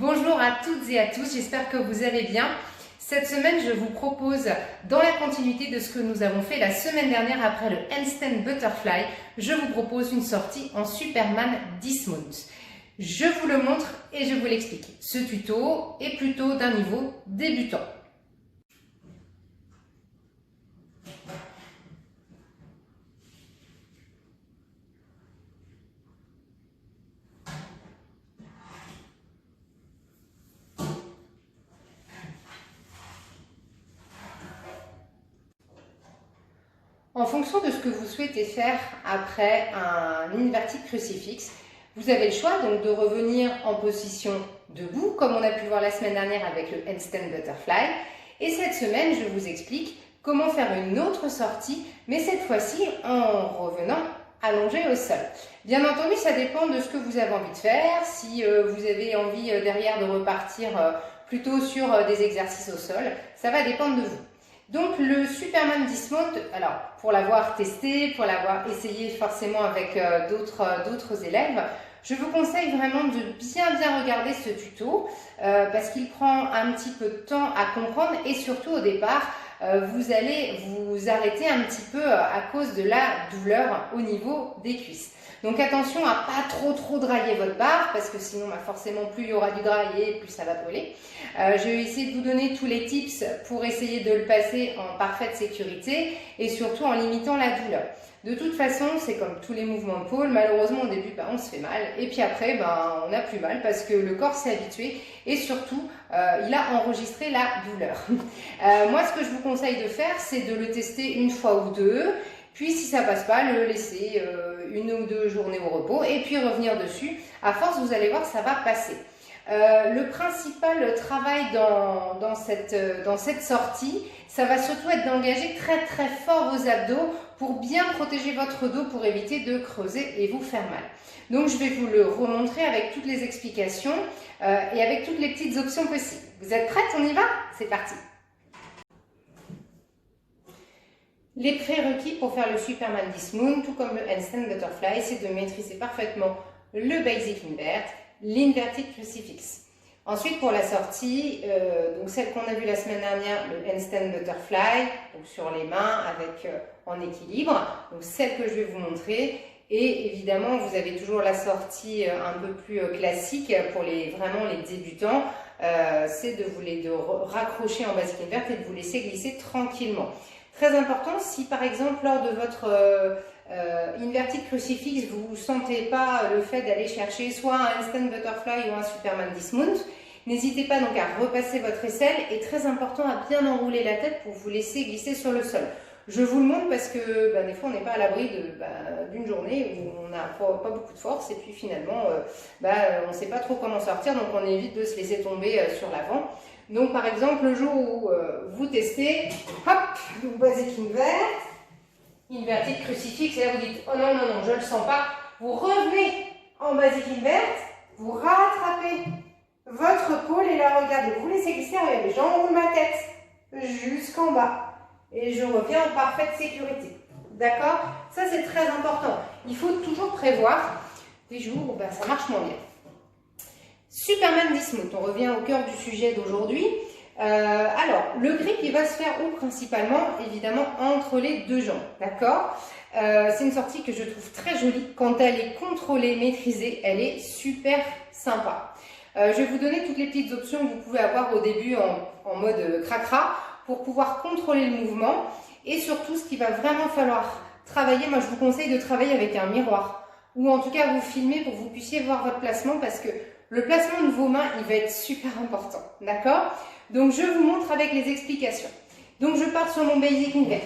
Bonjour à toutes et à tous, j'espère que vous allez bien. Cette semaine, je vous propose, dans la continuité de ce que nous avons fait la semaine dernière après le Handstand Butterfly, je vous propose une sortie en Superman Dismount. Je vous le montre et je vous l'explique. Ce tuto est plutôt d'un niveau débutant. En fonction de ce que vous souhaitez faire après un inverted crucifix, vous avez le choix donc de revenir en position debout, comme on a pu voir la semaine dernière avec le Handstand Butterfly. Et cette semaine, je vous explique comment faire une autre sortie, mais cette fois-ci en revenant allongé au sol. Bien entendu, ça dépend de ce que vous avez envie de faire. Si vous avez envie derrière de repartir plutôt sur des exercices au sol, ça va dépendre de vous. Donc le Superman Dismount, alors pour l'avoir testé, pour l'avoir essayé forcément avec d'autres élèves, je vous conseille vraiment de bien regarder ce tuto parce qu'il prend un petit peu de temps à comprendre et surtout au départ, vous allez vous arrêter un petit peu à cause de la douleur au niveau des cuisses. Donc attention à pas trop drailler votre barre parce que sinon forcément plus il y aura du drailler, plus ça va brûler. Je vais essayer de vous donner tous les tips pour essayer de le passer en parfaite sécurité et surtout en limitant la douleur. De toute façon, c'est comme tous les mouvements de pôle, malheureusement au début on se fait mal et puis après on n'a plus mal parce que le corps s'est habitué et surtout il a enregistré la douleur. Moi ce que je vous conseille de faire c'est de le tester une fois ou deux. Puis si ça passe pas, le laisser une ou deux journées au repos et puis revenir dessus. À force, vous allez voir, ça va passer. Le principal travail dans cette sortie, ça va surtout être d'engager très fort vos abdos pour bien protéger votre dos pour éviter de creuser et vous faire mal. Donc je vais vous le remontrer avec toutes les explications et avec toutes les petites options possibles. Vous êtes prêtes? On y va? C'est parti! Les prérequis pour faire le Superman Dismount, tout comme le Handstand Butterfly, c'est de maîtriser parfaitement le Basic Invert, l'Inverted Crucifix. Ensuite, pour la sortie, donc celle qu'on a vue la semaine dernière, le Handstand Butterfly, donc sur les mains avec en équilibre, donc celle que je vais vous montrer. Et évidemment, vous avez toujours la sortie un peu plus classique pour vraiment les débutants, c'est de raccrocher en Basic Invert et de vous laisser glisser tranquillement. Très important, si par exemple lors de votre Inverted Crucifix, vous ne sentez pas le fait d'aller chercher soit un Handstand Butterfly ou un Superman Dismount, n'hésitez pas donc à repasser votre aisselle et très important à bien enrouler la tête pour vous laisser glisser sur le sol. Je vous le montre parce que des fois on n'est pas à l'abri d'une journée où on n'a pas beaucoup de force et puis finalement on ne sait pas trop comment sortir, donc on évite de se laisser tomber sur l'avant. Donc par exemple le jour où vous testez, hop, donc Basic Invert, Inverted Crucifix, et là vous dites oh non je ne le sens pas, vous revenez en Basic Invert, vous rattrapez votre pôle et là regardez, vous laissez glisser, regardez, j'enroule ma tête jusqu'en bas et je reviens en parfaite sécurité. D'accord? Ça c'est très important. Il faut toujours prévoir des jours où ça marche moins bien. Superman Dismount, on revient au cœur du sujet d'aujourd'hui. Alors, le grip, il va se faire où principalement? Évidemment, entre les deux jambes, d'accord? C'est une sortie que je trouve très jolie. Quand elle est contrôlée, maîtrisée, elle est super sympa. Je vais vous donner toutes les petites options que vous pouvez avoir au début en mode cracra pour pouvoir contrôler le mouvement. Et surtout, ce qu'il va vraiment falloir travailler, moi je vous conseille de travailler avec un miroir. Ou en tout cas, vous filmer pour que vous puissiez voir votre placement parce que le placement de vos mains, il va être super important, d'accord? Donc, je vous montre avec les explications. Donc, je pars sur mon Basic Invert.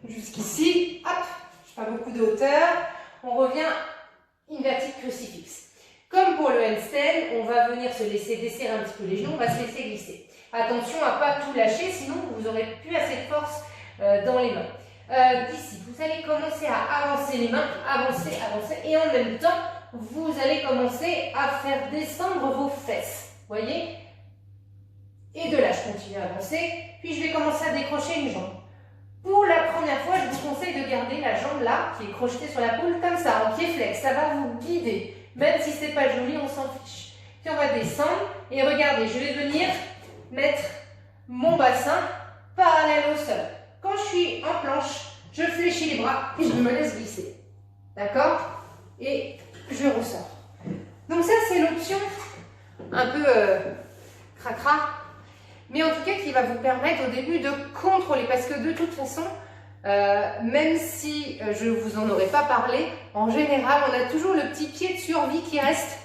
Jusqu'ici, hop, je n'ai pas beaucoup de hauteur. On revient Inverted Crucifix. Comme pour le handstand, on va venir se laisser desserrer un petit peu les genoux, on va se laisser glisser. Attention à ne pas tout lâcher, sinon vous n'aurez plus assez de force dans les mains. D'ici, vous allez commencer à avancer les mains, avancer, et en même temps, vous allez commencer à faire descendre vos fesses, voyez? Et de là, je continue à avancer, puis je vais commencer à décrocher une jambe. Pour la première fois, je vous conseille de garder la jambe là, qui est crochetée sur la poule, comme ça, en pied flex. Ça va vous guider. Même si ce n'est pas joli, on s'en fiche. Puis on va descendre, Et regardez, je vais venir mettre mon bassin parallèle au sol. Quand je suis en planche, je fléchis les bras et je me laisse glisser. D'accord? Et je ressors. Donc ça, c'est l'option un peu cracra, mais en tout cas qui va vous permettre au début de contrôler. Parce que de toute façon, même si je ne vous en aurais pas parlé, en général, on a toujours le petit pied de survie qui reste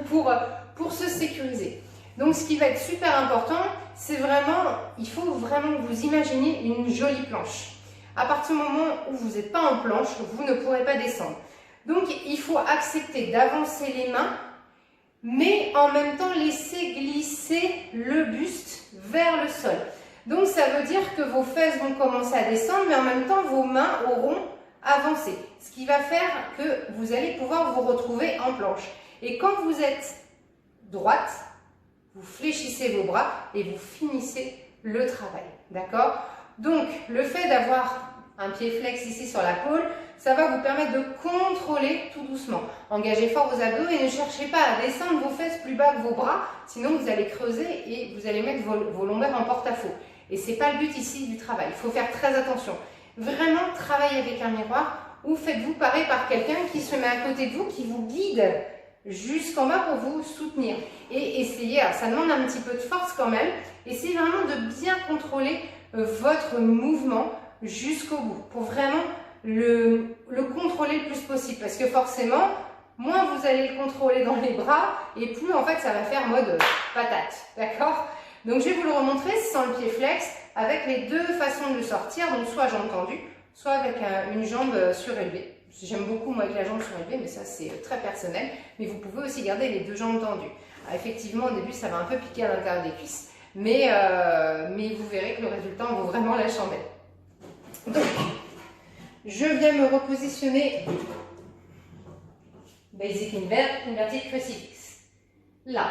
pour se sécuriser. Donc ce qui va être super important, c'est vraiment, il faut vraiment que vous imaginiez une jolie planche. À partir du moment où vous n'êtes pas en planche, vous ne pourrez pas descendre. Donc il faut accepter d'avancer les mains, mais en même temps laisser glisser le buste vers le sol. Donc ça veut dire que vos fesses vont commencer à descendre, mais en même temps vos mains auront avancé. Ce qui va faire que vous allez pouvoir vous retrouver en planche. Et quand vous êtes droite, vous fléchissez vos bras et vous finissez le travail. D'accord? Donc le fait d'avoir un pied flex ici sur la pôle, ça va vous permettre de contrôler tout doucement. Engagez fort vos abdos et ne cherchez pas à descendre vos fesses plus bas que vos bras, sinon vous allez creuser et vous allez mettre vos lombaires en porte-à-faux. Et ce n'est pas le but ici du travail, il faut faire très attention. Vraiment, travaillez avec un miroir ou faites-vous parer par quelqu'un qui se met à côté de vous, qui vous guide jusqu'en bas pour vous soutenir. Et essayez, alors ça demande un petit peu de force quand même, essayez vraiment de bien contrôler votre mouvement jusqu'au bout, pour vraiment le contrôler le plus possible, parce que forcément, moins vous allez le contrôler dans les bras, et plus en fait ça va faire mode patate, d'accord? Donc je vais vous le remontrer sans le pied flex, avec les deux façons de le sortir, donc soit jambe tendue, soit avec une jambe surélevée. J'aime beaucoup moi avec la jambe surélevée, mais ça c'est très personnel, mais vous pouvez aussi garder les deux jambes tendues. Alors, effectivement au début ça va un peu piquer à l'intérieur des cuisses, mais vous verrez que le résultat en vaut vraiment la chandelle. Donc, je viens me repositionner basic inverted crucifix. Là,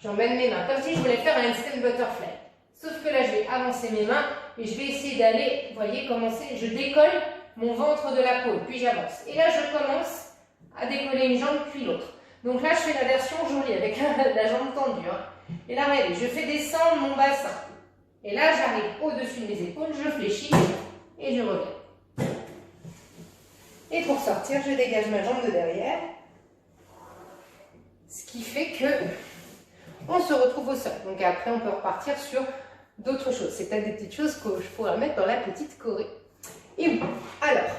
j'emmène mes mains comme si je voulais faire un handstand butterfly. Sauf que là, je vais avancer mes mains et je vais essayer d'aller, vous voyez, commencer. Je décolle mon ventre de la pôle, puis j'avance. Et là, je commence à décoller une jambe puis l'autre. Donc là, je fais la version jolie avec la jambe tendue. Hein. Et là, regardez, je fais descendre mon bassin. Et là, j'arrive au-dessus de mes épaules, je fléchis et je reviens. Et pour sortir, je dégage ma jambe de derrière. Ce qui fait que on se retrouve au sol. Donc après, on peut repartir sur d'autres choses. C'est peut-être des petites choses que je pourrais mettre dans la petite choré. Et oui. Alors,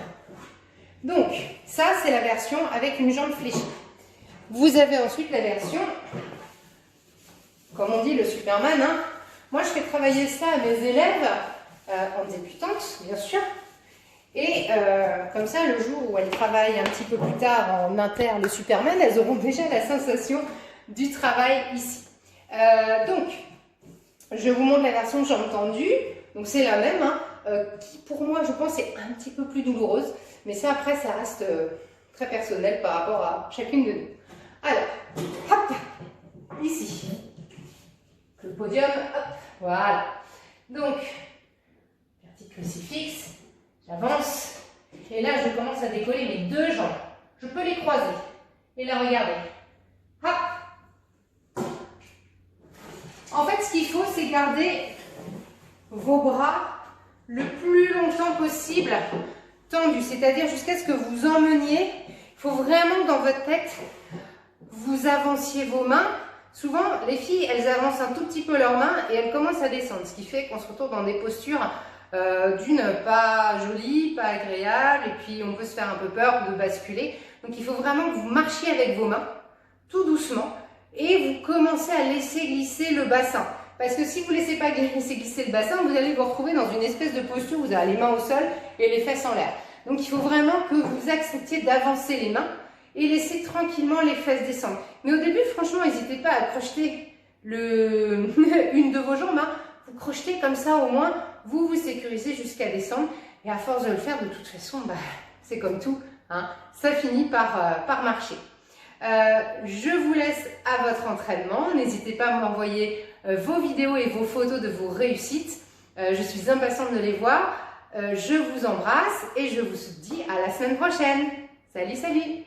donc, ça, c'est la version avec une jambe fléchie. Vous avez ensuite la version, comme on dit, le Superman. Hein. Moi, je fais travailler ça à mes élèves, en débutante, bien sûr. Et comme ça, le jour où elles travaillent un petit peu plus tard en inter le Superman, elles auront déjà la sensation du travail ici. Donc, je vous montre la version jambe tendue. Donc, c'est la même, hein, qui pour moi, je pense, est un petit peu plus douloureuse. Mais ça, après, ça reste très personnel par rapport à chacune de nous. Alors, hop, ici. Le podium, hop, voilà. Donc, petit crucifix. J'avance et là je commence à décoller mes deux jambes. Je peux les croiser. Et là regardez. Hop. En fait ce qu'il faut c'est garder vos bras le plus longtemps possible tendus. C'est-à-dire jusqu'à ce que vous emmeniez. Il faut vraiment que dans votre tête vous avanciez vos mains. Souvent les filles elles avancent un tout petit peu leurs mains et elles commencent à descendre. Ce qui fait qu'on se retrouve dans des postures d'une pas jolie, pas agréable, et puis on peut se faire un peu peur de basculer. Donc il faut vraiment que vous marchiez avec vos mains, tout doucement, et vous commencez à laisser glisser le bassin. Parce que si vous ne laissez pas laisser glisser le bassin, vous allez vous retrouver dans une espèce de posture où vous avez les mains au sol et les fesses en l'air. Donc il faut vraiment que vous acceptiez d'avancer les mains et laisser tranquillement les fesses descendre. Mais au début, franchement, n'hésitez pas à crocheter une de vos jambes. Hein. Vous crochetez comme ça au moins, vous vous sécurisez jusqu'à descendre. Et à force de le faire, de toute façon, bah, c'est comme tout, hein, ça finit par marcher. Je vous laisse à votre entraînement. N'hésitez pas à m'envoyer vos vidéos et vos photos de vos réussites. Je suis impatiente de les voir. Je vous embrasse et je vous dis à la semaine prochaine. Salut, salut!